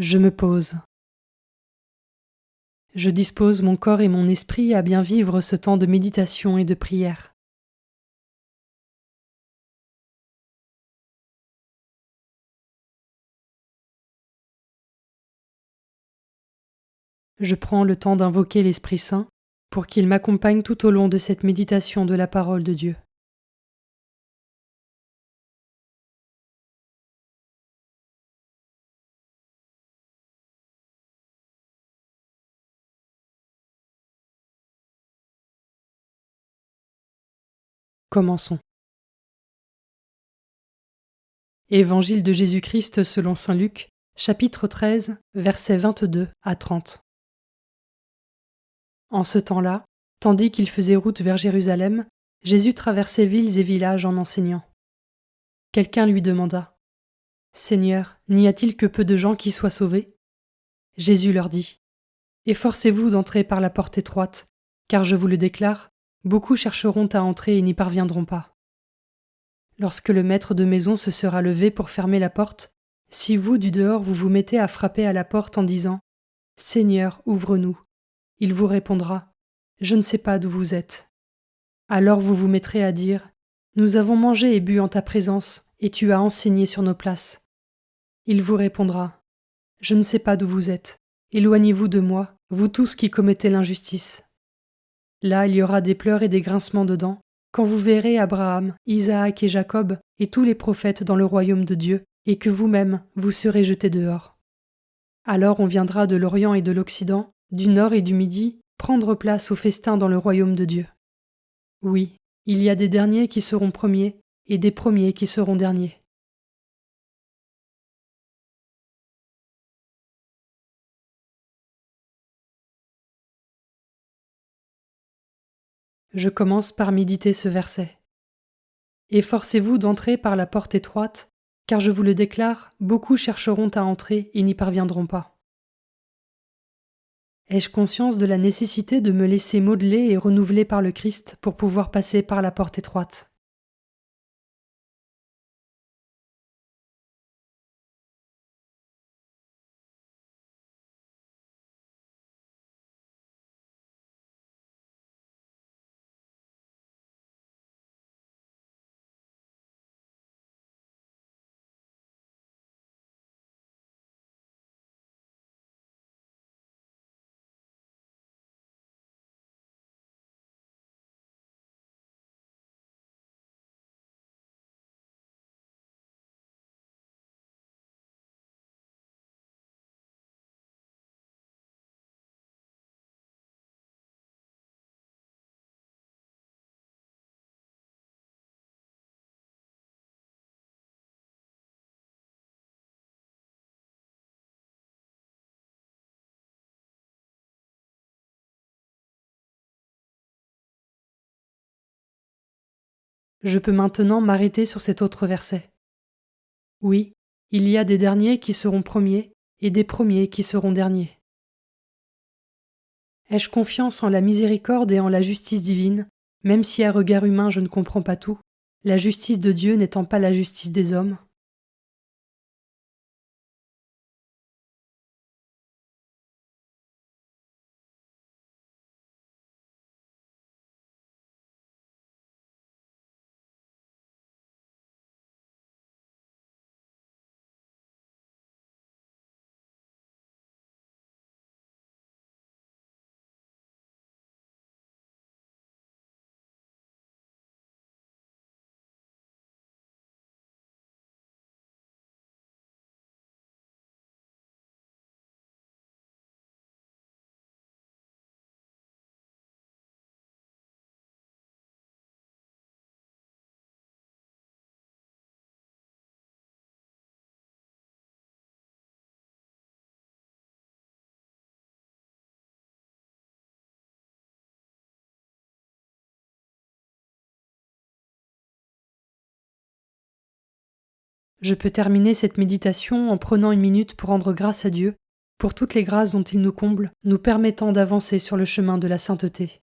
Je me pose. Je dispose mon corps et mon esprit à bien vivre ce temps de méditation et de prière. Je prends le temps d'invoquer l'Esprit Saint pour qu'il m'accompagne tout au long de cette méditation de la parole de Dieu. Commençons. Évangile de Jésus-Christ selon saint Luc, chapitre 13, versets 22 à 30. En ce temps-là, tandis qu'il faisait route vers Jérusalem, Jésus traversait villes et villages en enseignant. Quelqu'un lui demanda : « Seigneur, n'y a-t-il que peu de gens qui soient sauvés ?» Jésus leur dit : « Efforcez-vous d'entrer par la porte étroite, car je vous le déclare, beaucoup chercheront à entrer et n'y parviendront pas. Lorsque le maître de maison se sera levé pour fermer la porte, si vous, du dehors, vous vous mettez à frapper à la porte en disant : « Seigneur, ouvre-nous », il vous répondra : « Je ne sais pas d'où vous êtes. » Alors vous vous mettrez à dire : « Nous avons mangé et bu en ta présence, et tu as enseigné sur nos places. » Il vous répondra : « Je ne sais pas d'où vous êtes. Éloignez-vous de moi, vous tous qui commettez l'injustice. » Là il y aura des pleurs et des grincements de dents, quand vous verrez Abraham, Isaac et Jacob et tous les prophètes dans le royaume de Dieu, et que vous-même vous serez jetés dehors. Alors on viendra de l'Orient et de l'Occident, du Nord et du Midi, prendre place au festin dans le royaume de Dieu. Oui, il y a des derniers qui seront premiers, et des premiers qui seront derniers. Je commence par méditer ce verset. Efforcez-vous d'entrer par la porte étroite, car je vous le déclare, beaucoup chercheront à entrer et n'y parviendront pas. Ai-je conscience de la nécessité de me laisser modeler et renouveler par le Christ pour pouvoir passer par la porte étroite ? Je peux maintenant m'arrêter sur cet autre verset. Oui, il y a des derniers qui seront premiers et des premiers qui seront derniers. Ai-je confiance en la miséricorde et en la justice divine, même si à regard humain je ne comprends pas tout, la justice de Dieu n'étant pas la justice des hommes ? Je peux terminer cette méditation en prenant une minute pour rendre grâce à Dieu pour toutes les grâces dont il nous comble, nous permettant d'avancer sur le chemin de la sainteté.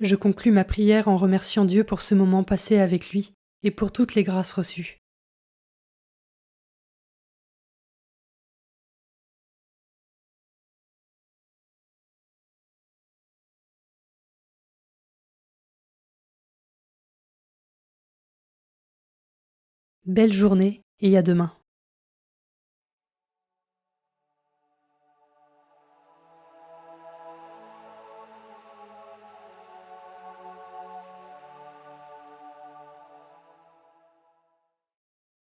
Je conclus ma prière en remerciant Dieu pour ce moment passé avec lui et pour toutes les grâces reçues. Belle journée et à demain.